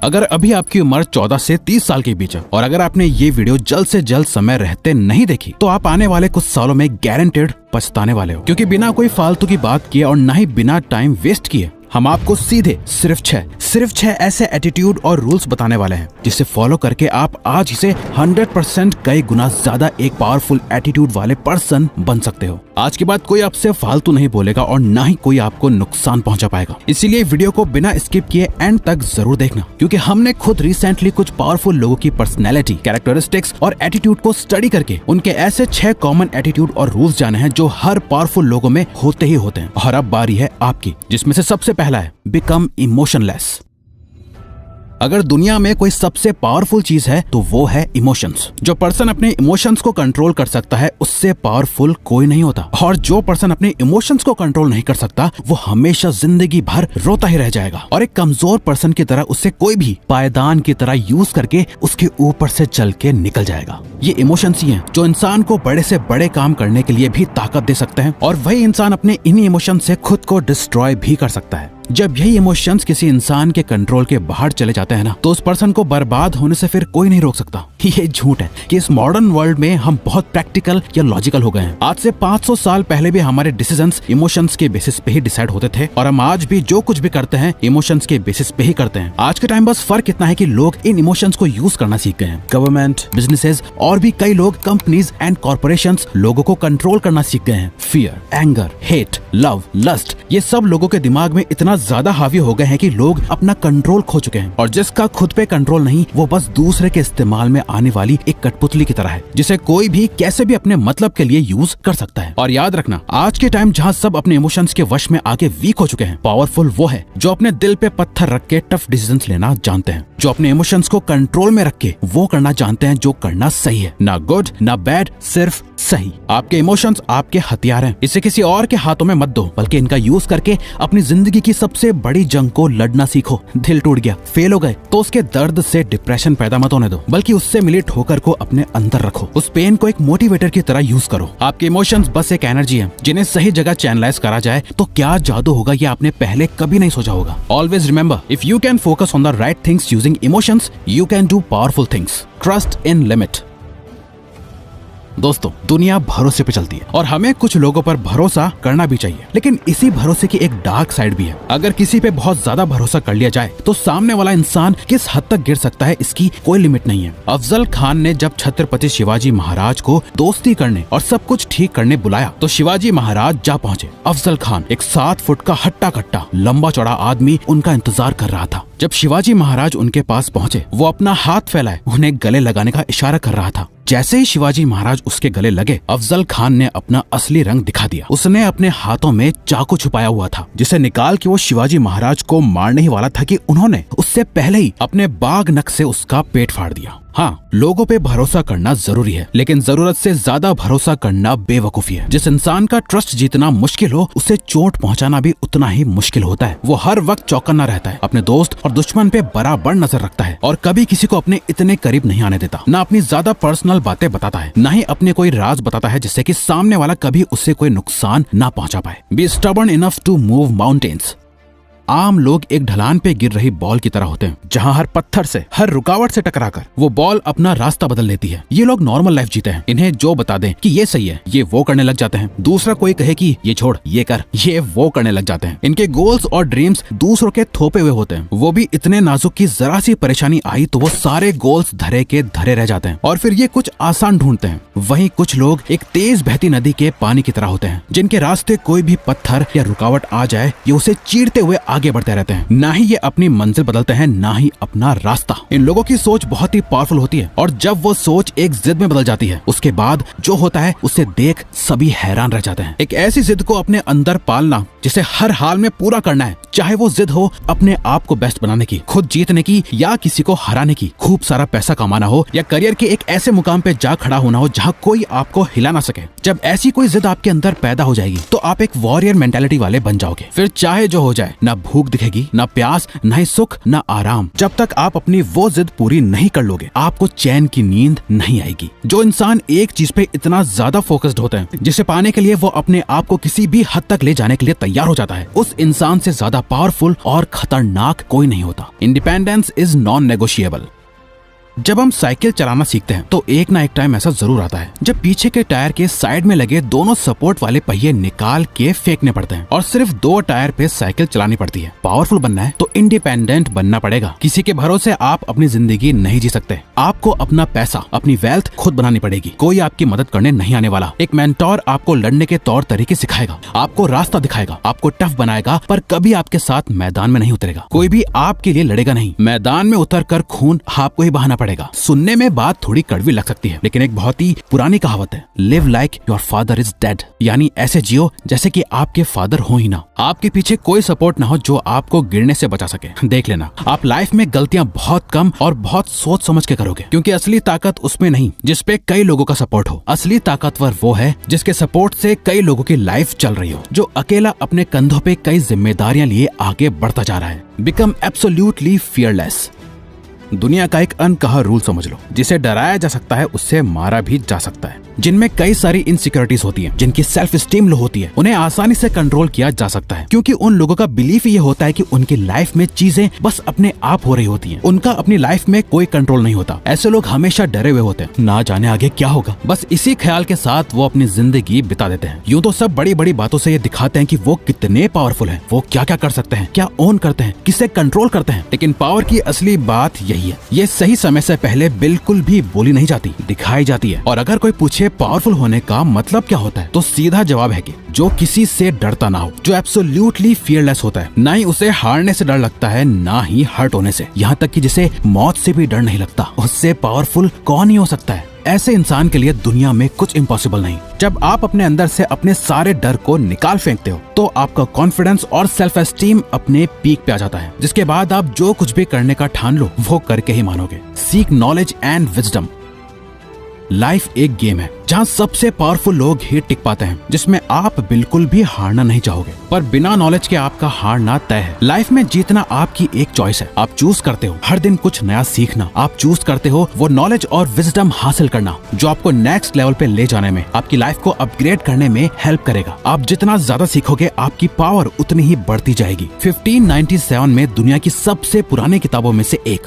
अगर अभी आपकी उम्र 14 से 30 साल के बीच है और अगर आपने ये वीडियो जल्द से जल्द समय रहते नहीं देखी तो आप आने वाले कुछ सालों में गारंटेड पछताने वाले हो, क्योंकि बिना कोई फालतू की बात किए और ना ही बिना टाइम वेस्ट किए हम आपको सीधे सिर्फ छह ऐसे एटीट्यूड और रूल्स बताने वाले हैं जिसे फॉलो करके आप आज से 100% कई गुना ज्यादा एक पावरफुल एटीट्यूड वाले पर्सन बन सकते हो। आज के बाद कोई आपसे फालतू नहीं बोलेगा और ना ही कोई आपको नुकसान पहुंचा पाएगा। इसीलिए वीडियो को बिना स्किप किए एंड तक जरूर देखना, क्योंकि हमने खुद रिसेंटली कुछ पावरफुल लोगों की पर्सनैलिटी, कैरेक्टरिस्टिक्स और एटीट्यूड को स्टडी करके उनके ऐसे 6 कॉमन एटीट्यूड और रूल्स जाने हैं जो हर पावरफुल लोगों में होते ही होते हैं। और अब बारी है आपकी, जिसमें से सबसे पहला है बिकम इमोशनलेस। अगर दुनिया में कोई सबसे पावरफुल चीज है तो वो है इमोशंस। जो पर्सन अपने इमोशंस को कंट्रोल कर सकता है उससे पावरफुल कोई नहीं होता, और जो पर्सन अपने इमोशंस को कंट्रोल नहीं कर सकता वो हमेशा जिंदगी भर रोता ही रह जाएगा। और एक कमजोर पर्सन की तरह उससे कोई भी पायदान की तरह यूज करके उसके ऊपर से चल के निकल जाएगा। ये इमोशंस ही हैं जो इंसान को बड़े से बड़े काम करने के लिए भी ताकत दे सकते हैं, और वही इंसान अपने इन्हीं इमोशन से खुद को डिस्ट्रॉय भी कर सकता है। जब यही इमोशंस किसी इंसान के कंट्रोल के बाहर चले जाते हैं ना, तो उस पर्सन को बर्बाद होने से फिर कोई नहीं रोक सकता। ये झूठ है कि इस मॉडर्न वर्ल्ड में हम बहुत प्रैक्टिकल या लॉजिकल हो गए हैं। आज से 500 साल पहले भी हमारे डिसीजंस इमोशंस के बेसिस पे ही डिसाइड होते थे, और हम आज भी जो कुछ भी करते हैं इमोशंस के बेसिस पे ही करते हैं। आज के टाइम बस फर्क इतना है कि लोग इन इमोशंस को यूज करना सीख गए हैं। गवर्नमेंट, बिजनेसेस और भी कई लोग, कंपनीज एंड कॉर्पोरेशंस लोगों को कंट्रोल करना सीख गए हैं। Fear, anger, hate, love, lust, ये सब लोगों के दिमाग में इतना ज्यादा हावी हो गए हैं कि लोग अपना कंट्रोल खो चुके हैं। और जिसका खुद पे कंट्रोल नहीं, वो बस दूसरे के इस्तेमाल में आने वाली एक कठपुतली की तरह है, जिसे कोई भी कैसे भी अपने मतलब के लिए यूज कर सकता है। और याद रखना, आज के टाइम जहाँ सब अपने इमोशंस के वश में आके वीक हो चुके हैं, पावरफुल वो है जो अपने दिल पे पत्थर रख के टफ डिसीजंस लेना जानते हैं, जो अपने इमोशंस को कंट्रोल में रख के वो करना जानते हैं जो करना सही है। ना गुड ना बैड, सिर्फ सही। आपके इमोशंस आपके हथियार हैं, इसे किसी और के हाथों में मत दो, बल्कि इनका यूज करके अपनी जिंदगी की सबसे बड़ी जंग को लड़ना सीखो। दिल टूट गया, फेल हो गए, तो उसके दर्द से डिप्रेशन पैदा मत होने दो, बल्कि उससे मिली ठोकर को अपने अंदर रखो। उस पेन को एक मोटिवेटर की तरह यूज करो। आपके इमोशंस बस एक एनर्जी है, जिन्हें सही जगह चैनलाइज करा जाए तो क्या जादू होगा ये आपने पहले कभी नहीं सोचा होगा। Always remember, if you can focus on the right things using emotions, you can do powerful things. Trust in limit. दोस्तों, दुनिया भरोसे पे चलती है और हमें कुछ लोगों पर भरोसा करना भी चाहिए, लेकिन इसी भरोसे की एक डार्क साइड भी है। अगर किसी पे बहुत ज्यादा भरोसा कर लिया जाए तो सामने वाला इंसान किस हद तक गिर सकता है इसकी कोई लिमिट नहीं है। अफजल खान ने जब छत्रपति शिवाजी महाराज को दोस्ती करने और सब कुछ ठीक करने बुलाया तो शिवाजी महाराज जा पहुंचे। अफजल खान, एक 7 फुट का हट्टा कट्टा लंबा चौड़ा आदमी, उनका इंतजार कर रहा था। जब शिवाजी महाराज उनके पास पहुंचे, वो अपना हाथ फैलाए उन्हें गले लगाने का इशारा कर रहा था। जैसे ही शिवाजी महाराज उसके गले लगे, अफजल खान ने अपना असली रंग दिखा दिया। उसने अपने हाथों में चाकू छुपाया हुआ था, जिसे निकाल के वो शिवाजी महाराज को मारने ही वाला था कि उन्होंने उससे पहले ही अपने बाघ नख से उसका पेट फाड़ दिया। हाँ, लोगों पे भरोसा करना जरूरी है, लेकिन जरूरत से ज्यादा भरोसा करना बेवकूफी है। जिस इंसान का ट्रस्ट जीतना मुश्किल हो, उसे चोट पहुंचाना भी उतना ही मुश्किल होता है। वो हर वक्त चौकन्ना रहता है, अपने दोस्त और दुश्मन पे बराबर नजर रखता है, और कभी किसी को अपने इतने करीब नहीं आने देता। ना अपनी ज्यादा पर्सनल बातें बताता है, ना ही अपने कोई राज बताता है जिससे कि सामने वाला कभी उससे कोई नुकसान ना पहुंचा पाए। Be stubborn enough to move mountains. आम लोग एक ढलान पे गिर रही बॉल की तरह होते हैं, जहां हर पत्थर से, हर रुकावट से टकराकर वो बॉल अपना रास्ता बदल लेती है। ये लोग नॉर्मल लाइफ जीते हैं। इन्हें जो बता दें कि ये सही है, ये वो करने लग जाते हैं। दूसरा कोई कहे कि ये छोड़, ये कर, ये वो करने लग जाते हैं। इनके गोल्स और ड्रीम्स दूसरों के थोपे हुए होते हैं। वो भी इतने नाजुक की जरा सी परेशानी आई तो वो सारे गोल्स धरे के धरे रह जाते हैं, और फिर ये कुछ आसान ढूंढते हैं। वहीं कुछ लोग एक तेज बहती नदी के पानी की तरह होते हैं, जिनके रास्ते कोई भी पत्थर या रुकावट आ जाए, ये उसे चीरते हुए आगे बढ़ते रहते हैं। ना ही ये अपनी मंजिल बदलते हैं, ना ही अपना रास्ता। इन लोगों की सोच बहुत ही पावरफुल होती है, और जब वो सोच एक जिद में बदल जाती है, उसके बाद जो होता है उसे देख सभी हैरान रह जाते हैं। एक ऐसी जिद को अपने अंदर पालना जिसे हर हाल में पूरा करना है, चाहे वो जिद हो अपने आप को बेस्ट बनाने की, खुद जीतने की, या किसी को हराने की, खूब सारा पैसा कमाना हो, या करियर के एक ऐसे मुकाम पे जा खड़ा होना हो जहाँ कोई आपको हिला ना सके। जब ऐसी कोई जिद आपके अंदर पैदा हो जाएगी तो आप एक वॉरियर मेंटालिटी वाले बन जाओगे। फिर चाहे जो हो जाए, ना भूख दिखेगी, ना प्यास, ना ही सुख, ना आराम। जब तक आप अपनी वो जिद पूरी नहीं कर लोगे, आपको चैन की नींद नहीं आएगी। जो इंसान एक चीज पे इतना ज्यादा फोकस्ड होता है जिसे पाने के लिए वो अपने आप को किसी भी हद तक ले जाने के लिए तैयार हो जाता है, उस इंसान से ज्यादा पावरफुल और खतरनाक कोई नहीं होता। Independence is non negotiable. जब हम साइकिल चलाना सीखते हैं तो एक ना एक टाइम ऐसा जरूर आता है जब पीछे के टायर के साइड में लगे दोनों सपोर्ट वाले पहिए निकाल के फेंकने पड़ते हैं और सिर्फ 2 टायर पे साइकिल चलानी पड़ती है। पावरफुल बनना है तो इंडिपेंडेंट बनना पड़ेगा। किसी के भरोसे आप अपनी जिंदगी नहीं जी सकते। आपको अपना पैसा, अपनी वेल्थ खुद बनानी पड़ेगी। कोई आपकी मदद करने नहीं आने वाला। एक मेंटोर आपको लड़ने के तौर तरीके सिखाएगा, आपको रास्ता दिखाएगा, आपको टफ बनाएगा, पर कभी आपके साथ मैदान में नहीं उतरेगा। कोई भी आपके लिए लड़ेगा नहीं। मैदान में उतर कर खून आपको ही बहाना पड़ेगा। सुनने में बात थोड़ी कड़वी लग सकती है, लेकिन एक बहुत ही पुरानी कहावत है, live like your father is dead, यानी ऐसे जियो जैसे कि आपके फादर हो ही ना। आपके पीछे कोई सपोर्ट ना हो जो आपको गिरने से बचा सके। देख लेना, आप लाइफ में गलतियां बहुत कम और बहुत सोच समझ के करोगे, क्योंकि असली ताकत उसमें नहीं जिसपे कई लोगों का सपोर्ट हो। असली ताकतवर वो है जिसके सपोर्ट से कई लोगों की लाइफ चल रही हो, जो अकेला अपने कंधों पे कई जिम्मेदारियां लिए आगे बढ़ता जा रहा है। Become absolutely fearless. दुनिया का एक अनकहा रूल समझ लो, जिसे डराया जा सकता है उससे मारा भी जा सकता है। जिनमें कई सारी इनसिक्योरिटीज होती हैं, जिनकी सेल्फ स्टीम लो होती है, उन्हें आसानी से कंट्रोल किया जा सकता है, क्योंकि उन लोगों का बिलीफ ये होता है कि उनकी लाइफ में चीजें बस अपने आप हो रही होती हैं। उनका अपनी लाइफ में कोई कंट्रोल नहीं होता। ऐसे लोग हमेशा डरे हुए होते हैं, ना जाने आगे क्या होगा। बस इसी ख्याल के साथ वो अपनी जिंदगी बिता देते हैं। यूं तो सब बड़ी बड़ी बातों से ये दिखाते हैं कि वो कितने पावरफुल हैं, वो क्या क्या कर सकते हैं, क्या ओन करते हैं, किसे कंट्रोल करते हैं। लेकिन पावर की असली बात यही है, ये सही समय से पहले बिल्कुल भी बोली नहीं जाती, दिखाई जाती है। और अगर कोई पूछे पावरफुल होने का मतलब क्या होता है, तो सीधा जवाब है कि जो किसी से डरता ना हो, जो एब्सोल्युटली फियरलेस होता है। ना ही उसे हारने से डर लगता है, ना ही हर्ट होने से। यहाँ तक कि जिसे मौत से भी डर नहीं लगता, उससे पावरफुल कौन ही हो सकता है। ऐसे इंसान के लिए दुनिया में कुछ इम्पॉसिबल नहीं। जब आप अपने अंदर से अपने सारे डर को निकाल फेंकते हो तो आपका कॉन्फिडेंस और सेल्फ एस्टीम अपने पीक पे आ जाता है, जिसके बाद आप जो कुछ भी करने का ठान लो वो करके ही मानोगे। Seek knowledge and wisdom. Life एक गेम है जहाँ सबसे पावरफुल लोग ही टिक पाते हैं, जिसमें आप बिल्कुल भी हारना नहीं चाहोगे, पर बिना नॉलेज के आपका हारना तय है। लाइफ में जीतना आपकी एक चॉइस है। आप चूज करते हो हर दिन कुछ नया सीखना। आप चूज करते हो वो नॉलेज और विजडम हासिल करना जो आपको नेक्स्ट लेवल पे ले जाने में, आपकी लाइफ को अपग्रेड करने में हेल्प करेगा। आप जितना ज्यादा सीखोगे, आपकी पावर उतनी ही बढ़ती जाएगी। 1597 में दुनिया की सबसे पुरानी किताबों में से एक